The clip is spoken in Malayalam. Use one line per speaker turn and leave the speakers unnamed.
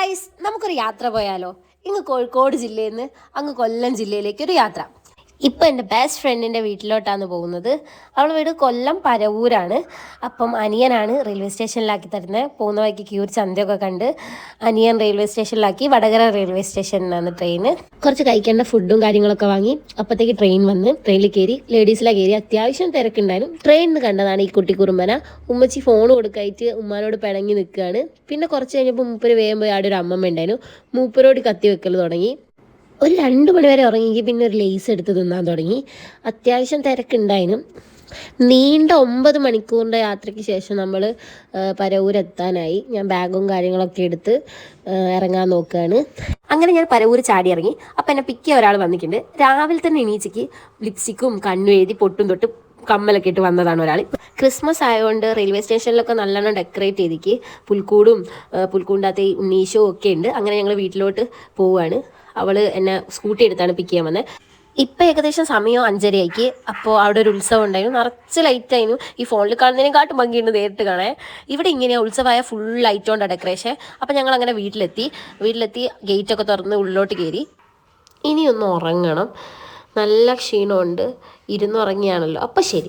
ഗായ്സ്, നമുക്കൊരു യാത്ര പോയാലോ? ഇങ്ങ് കോഴിക്കോട് ജില്ലയിൽ നിന്ന് അങ്ങ് കൊല്ലം ജില്ലയിലേക്കൊരു യാത്ര. ഇപ്പം എൻ്റെ ബെസ്റ്റ് ഫ്രണ്ടിൻ്റെ വീട്ടിലോട്ടാണ് പോകുന്നത്. അവൾ വീട് കൊല്ലം പരവൂരാണ്. അപ്പം അനിയനാണ് റെയിൽവേ സ്റ്റേഷനിലാക്കി തരുന്നത്. പോകുന്ന വഴിക്ക് ക്യൂർ ചന്തയൊക്കെ കണ്ട് അനിയൻ റെയിൽവേ സ്റ്റേഷനിലാക്കി. വടകര റെയിൽവേ സ്റ്റേഷനിലാണ് ട്രെയിന്. കുറച്ച് കഴിക്കേണ്ട ഫുഡും കാര്യങ്ങളൊക്കെ വാങ്ങി. അപ്പോഴത്തേക്ക് ട്രെയിൻ വന്ന് ട്രെയിനിൽ കയറി. ലേഡീസിലാണ് കയറി. അത്യാവശ്യം തിരക്കുണ്ടായിരുന്നു. ട്രെയിനിൽ കണ്ടതാണ് ഈ കുട്ടി കുറുമ്പന. ഉമ്മച്ചി ഫോൺ കൊടുക്കായിട്ട് ഉമ്മാനോട് പിണങ്ങി നിൽക്കുകയാണ്. പിന്നെ കുറച്ച് കഴിഞ്ഞപ്പോൾ മൂപ്പര് വേഗം പോയി ആടെ ഒരു അമ്മമ്മ ഉണ്ടായിരുന്നു. മൂപ്പരോട് കത്തി വെക്കൽ തുടങ്ങി. ഒരു 2 മണി വരെ ഉറങ്ങിയെങ്കിൽ പിന്നെ ഒരു ലേസ് എടുത്ത് തിന്നാൻ തുടങ്ങി. അത്യാവശ്യം തിരക്കുണ്ടായിരുന്നു. നീണ്ട 9 മണിക്കൂറിൻ്റെ യാത്രയ്ക്ക് ശേഷം നമ്മൾ പരവൂരെത്താനായി. ഞാൻ ബാഗും കാര്യങ്ങളൊക്കെ എടുത്ത് ഇറങ്ങാൻ നോക്കുകയാണ്. അങ്ങനെ ഞാൻ പരവൂർ ചാടി ഇറങ്ങി. അപ്പം എന്നെ പിക്ക് ഒരാൾ വന്നിട്ടുണ്ട്. രാവിലെ തന്നെ എണീച്ചയ്ക്ക് ലിപ്സ്റ്റിക്കും കണ്ണും എഴുതി പൊട്ടും തൊട്ട് കമ്മലൊക്കെ ഇട്ട് വന്നതാണ് ഒരാൾ. ക്രിസ്മസ് ആയതുകൊണ്ട് റെയിൽവേ സ്റ്റേഷനിലൊക്കെ നല്ലോണം ഡെക്കറേറ്റ് ചെയ്തിക്ക്. പുൽക്കൂടിൻ്റെ ഉണ്ണീഷോ ഒക്കെ ഉണ്ട്. അങ്ങനെ ഞങ്ങൾ വീട്ടിലോട്ട് പോവുകയാണ്. അവൾ എന്നെ സ്കൂട്ടി എടുത്താണ് പിക്ക് ചെയ്യാൻ വന്നത്. ഇപ്പം ഏകദേശം സമയം 5:30 അപ്പോൾ അവിടെ ഒരു ഉത്സവം ഉണ്ടായിരുന്നു. നിറച്ച് ലൈറ്റായിരുന്നു. ഈ ഫോണിൽ കാണുന്നതിനെക്കാട്ടും ഭംഗിയുണ്ട് നേരിട്ട് കാണാൻ. ഇവിടെ ഇങ്ങനെയാണ് ഉത്സവമായ ഫുൾ ലൈറ്റ് കൊണ്ടാണ് ഡെക്കറേഷൻ. അപ്പം ഞങ്ങൾ അങ്ങനെ വീട്ടിലെത്തി ഗേറ്റൊക്കെ തുറന്ന് ഉള്ളിലോട്ട് കയറി. ഇനിയൊന്ന് ഉറങ്ങണം. നല്ല ക്ഷീണമുണ്ട്. ഇരുന്നുറങ്ങിയാണല്ലോ. അപ്പം ശരി.